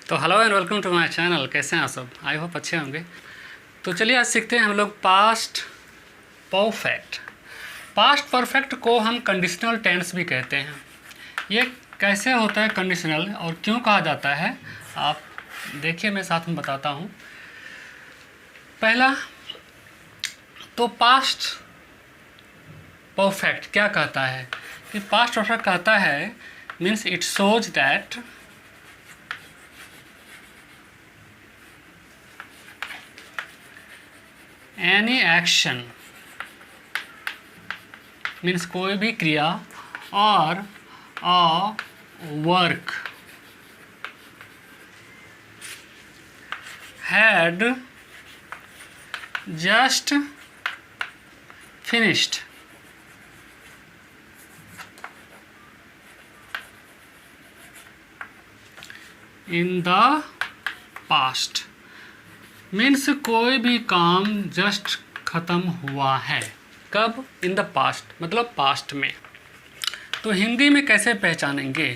तो hello and welcome to my channel. कैसे हैं आप सब? आई होप अच्छे होंगे। तो चलिए आज सीखते हैं हम लोग पास्ट परफेक्ट। पास्ट परफेक्ट को हम कंडीशनल टेंस भी कहते हैं। ये कैसे होता है कंडीशनल और क्यों कहा जाता है, आप देखिए, मैं साथ में बताता हूँ। पहला तो पास्ट परफेक्ट क्या कहता है कि पास्ट परफेक्ट कहता है means it shows that any action means कोई भी क्रिया और a work had just finished in the past means कोई भी काम जस्ट ख़त्म हुआ है। कब? इन द पास्ट, मतलब पास्ट में। तो हिंदी में कैसे पहचानेंगे?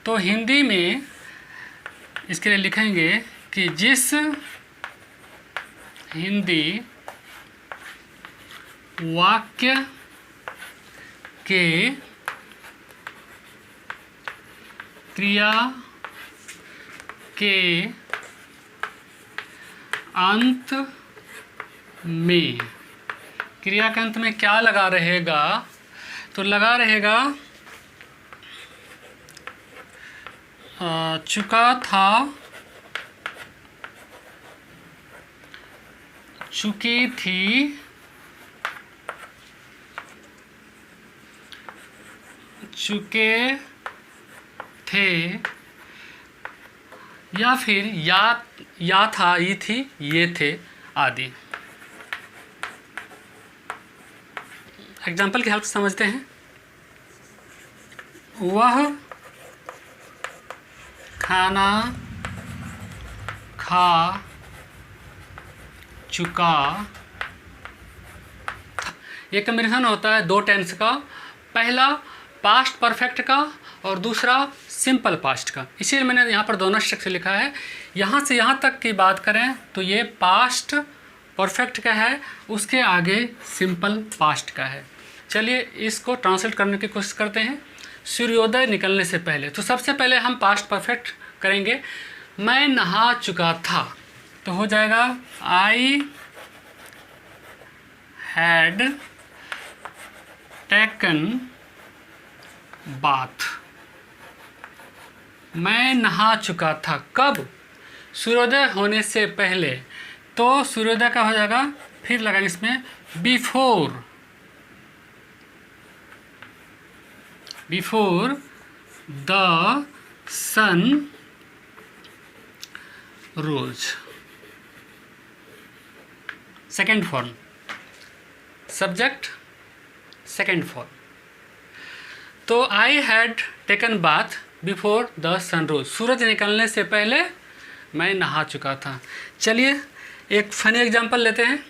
तो हिंदी में इसके लिए लिखेंगे कि जिस हिंदी वाक्य के क्रिया के अंत में, क्रिया के अंत में क्या लगा रहेगा? तो लगा रहेगा चुका था, चुकी थी, चुके थे, या फिर या था, ये थी, ये थे आदि। एग्जाम्पल की हेल्प से समझते हैं। वह खाना खा चुका था। ये कम्बिनेशन होता है दो टेंस का, पहला पास्ट परफेक्ट का और दूसरा सिंपल पास्ट का। इसीलिए मैंने यहाँ पर दोनों स्ट्रक्चर लिखा है। यहाँ से यहाँ तक की बात करें तो ये पास्ट परफेक्ट का है, उसके आगे सिंपल पास्ट का है। चलिए इसको ट्रांसलेट करने की कोशिश करते हैं। सूर्योदय निकलने से पहले, तो सबसे पहले हम पास्ट परफेक्ट करेंगे। मैं नहा चुका था, तो हो जाएगा आई हैड टेकन बाथ। मैं नहा चुका था कब? सूर्योदय होने से पहले। तो सूर्योदय का हो जाएगा, फिर लगाएंगे इसमें before, before the sun rose. Second form, subject second form. तो I had taken bath before the sun rose. सूरज निकलने से पहले मैं नहा चुका था। चलिए एक फनी एग्जांपल लेते हैं।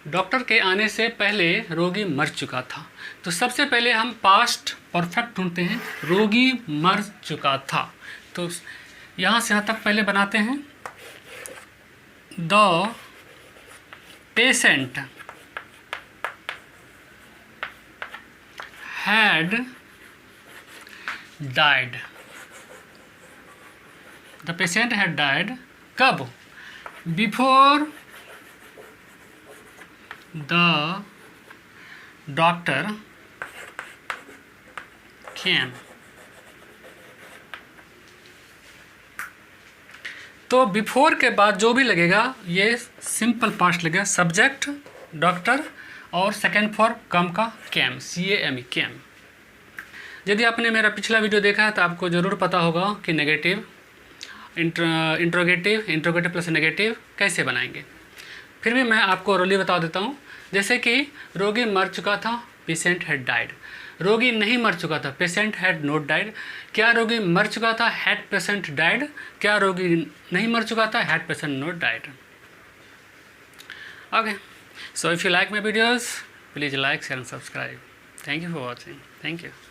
डॉक्टर के आने से पहले रोगी मर चुका था। तो सबसे पहले हम पास्ट परफेक्ट ढूंढते हैं। रोगी मर चुका था, तो यहाँ से यहाँ तक पहले बनाते हैं। The patient had died. The patient had died कब? Before the doctor came. तो बिफोर के बाद जो भी लगेगा ये सिंपल पास्ट लगेगा, सब्जेक्ट डॉक्टर और सेकेंड फॉर कम का कैम, CAME कैम। यदि आपने मेरा पिछला वीडियो देखा है तो आपको ज़रूर पता होगा कि नेगेटिव इंट्रोगेटिव प्लस नेगेटिव कैसे बनाएंगे। फिर भी मैं आपको रोली बता देता हूँ। जैसे कि रोगी मर चुका था, पेशेंट हैड डाइड। रोगी नहीं मर चुका था, पेशेंट हैड नॉट डाइड। क्या रोगी मर चुका था? Had patient died. क्या रोगी नहीं मर चुका था? Had patient not died. Okay, so if you like my videos, please like, share and subscribe. Thank you for watching. Thank you.